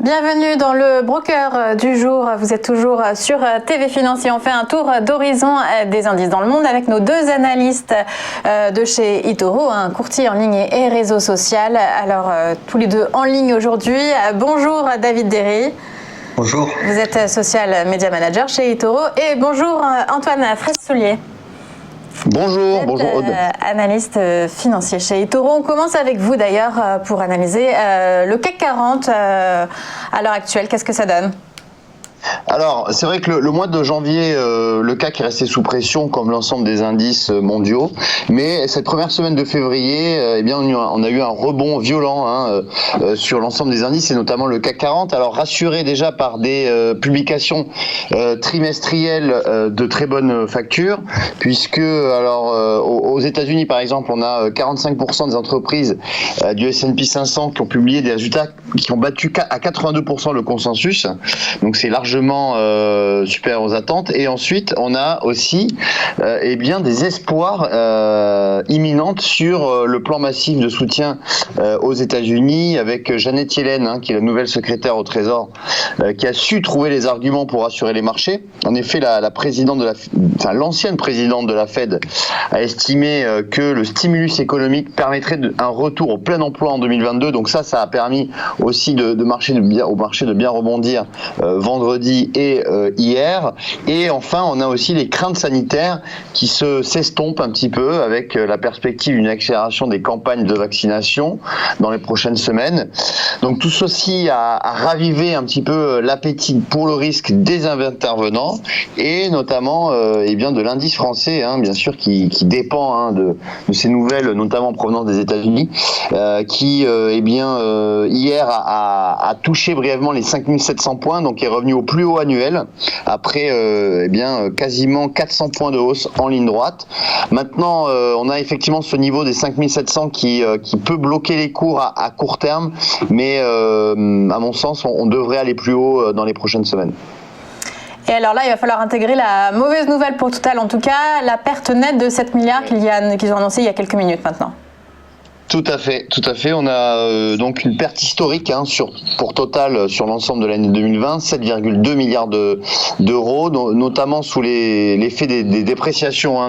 Bienvenue dans le broker du jour. Vous êtes toujours sur TV Finance et on fait un tour d'horizon des indices dans le monde avec nos deux analystes de chez eToro, un courtier en ligne et réseau social. Alors, tous les deux en ligne aujourd'hui. Bonjour David Derry. Bonjour. Vous êtes social media manager chez eToro. Et bonjour Antoine Fraisse-Soulier. Bonjour, bonjour Aude. Analyste financier chez eToro. On commence avec vous d'ailleurs pour analyser le CAC 40 à l'heure actuelle. Qu'est-ce que ça donne ? Alors, c'est vrai que le mois de janvier, le CAC est resté sous pression comme l'ensemble des indices mondiaux, mais cette première semaine de février, eh bien, on a eu un rebond violent sur l'ensemble des indices et notamment le CAC 40. Alors, rassuré déjà par des publications trimestrielles de très bonne facture, puisque alors aux États-Unis par exemple, on a 45% des entreprises du S&P 500 qui ont publié des résultats qui ont battu à 82% le consensus. Donc, c'est largement supérieur aux attentes. Et ensuite, on a aussi eh bien, des espoirs imminents sur le plan massif de soutien aux États-Unis avec Janet Yellen, qui est la nouvelle secrétaire au Trésor, qui a su trouver les arguments pour rassurer les marchés. En effet, l'ancienne présidente de la Fed a estimé que le stimulus économique permettrait un retour au plein emploi en 2022. Donc ça a permis aussi au marché de bien rebondir vendredi et hier. Et enfin, on a aussi les craintes sanitaires qui s'estompent un petit peu avec la perspective d'une accélération des campagnes de vaccination dans les prochaines semaines. Donc tout ceci a ravivé un petit peu l'appétit pour le risque des intervenants et notamment eh bien de l'indice français, bien sûr, qui dépend de ces nouvelles, notamment en provenance des États-Unis, qui hier a touché brièvement les 5700 points, donc est revenu au plus haut annuel après quasiment 400 points de hausse en ligne droite. Maintenant, on a effectivement ce niveau des 5700 qui peut bloquer les cours à court terme, mais à mon sens, on devrait aller plus haut dans les prochaines semaines. Et alors là, il va falloir intégrer la mauvaise nouvelle pour Total, en tout cas, la perte nette de 7 milliards qu'ils ont annoncé il y a quelques minutes maintenant. Tout à fait. On a donc une perte historique pour Total sur l'ensemble de l'année 2020, 7,2 milliards d'euros, notamment sous l'effet des dépréciations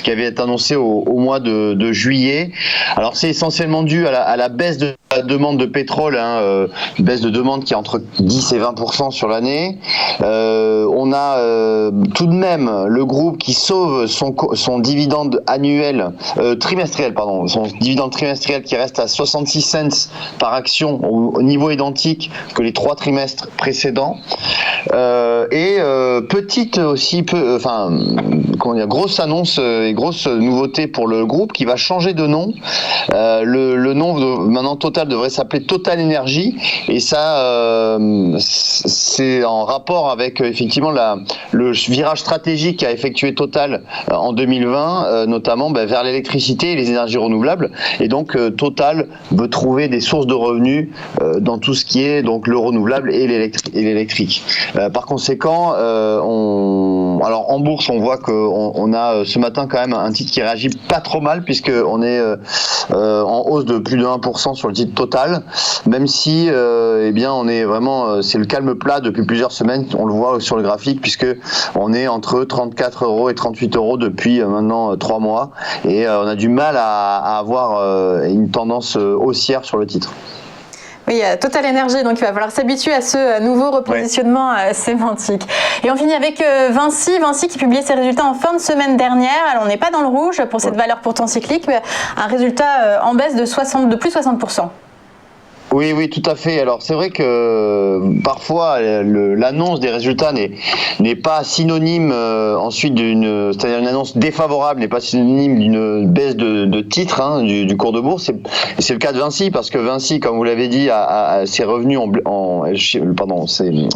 qui avaient été annoncées au mois de juillet. Alors c'est essentiellement dû à la baisse de la demande de pétrole, une baisse de demande qui est entre 10 et 20% sur l'année. On a tout de même le groupe qui sauve son dividende trimestriel, son dividende trimestriel qui reste à 66 cents par action au niveau identique que les 3 trimestres précédents. Grosse annonce et grosse nouveauté pour le groupe qui va changer de nom. Le nom maintenant Total devrait s'appeler Total Energy et ça c'est en rapport avec effectivement le virage stratégique qu'a effectué Total en 2020, notamment vers l'électricité et les énergies renouvelables. Et donc Total veut trouver des sources de revenus dans tout ce qui est donc le renouvelable et l'électrique. Par conséquent, en bourse, on voit qu'on a ce matin quand même un titre qui réagit pas trop mal puisque on est en hausse de plus de 1% sur le titre Total, même si on est vraiment c'est le calme plat depuis plusieurs semaines. On le voit sur le graphique puisque on est entre 34 € et 38 € depuis maintenant 3 mois et on a du mal à avoir une tendance haussière sur le titre. Oui, Total Energy, donc il va falloir s'habituer à ce nouveau repositionnement sémantique. Et on finit avec Vinci qui publiait ses résultats en fin de semaine dernière. Alors on n'est pas dans le rouge pour cette valeur pourtant cyclique, mais un résultat en baisse de plus 60%. Oui, tout à fait. Alors c'est vrai que parfois l'annonce des résultats n'est pas synonyme ensuite c'est-à-dire une annonce défavorable n'est pas synonyme d'une baisse de titre du cours de bourse. C'est le cas de Vinci parce que Vinci, comme vous l'avez dit, ses revenus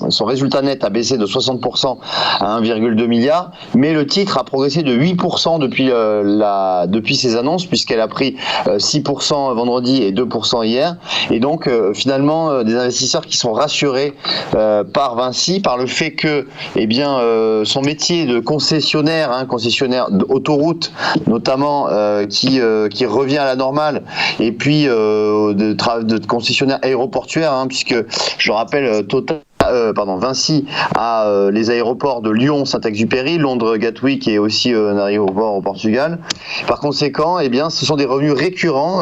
son résultat net a baissé de 60% à 1,2 milliard, mais le titre a progressé de 8% depuis ses annonces puisqu'elle a pris 6% vendredi et 2% hier, et donc finalement des investisseurs qui sont rassurés par Vinci, par le fait que son métier de concessionnaire d'autoroute notamment, qui qui revient à la normale, et puis de concessionnaires aéroportuaires, puisque je rappelle Vinci a les aéroports de Lyon, Saint-Exupéry, Londres, Gatwick et aussi un aéroport au Portugal. Par conséquent, ce sont des revenus récurrents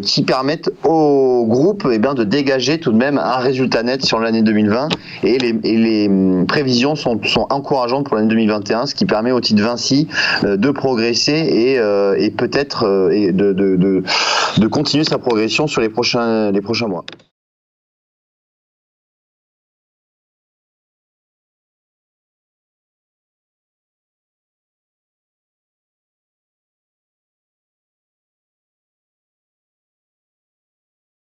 qui permettent au groupe de dégager tout de même un résultat net sur l'année 2020, et les prévisions sont encourageantes pour l'année 2021, ce qui permet au titre Vinci de progresser et peut-être de continuer sa progression sur les prochains mois.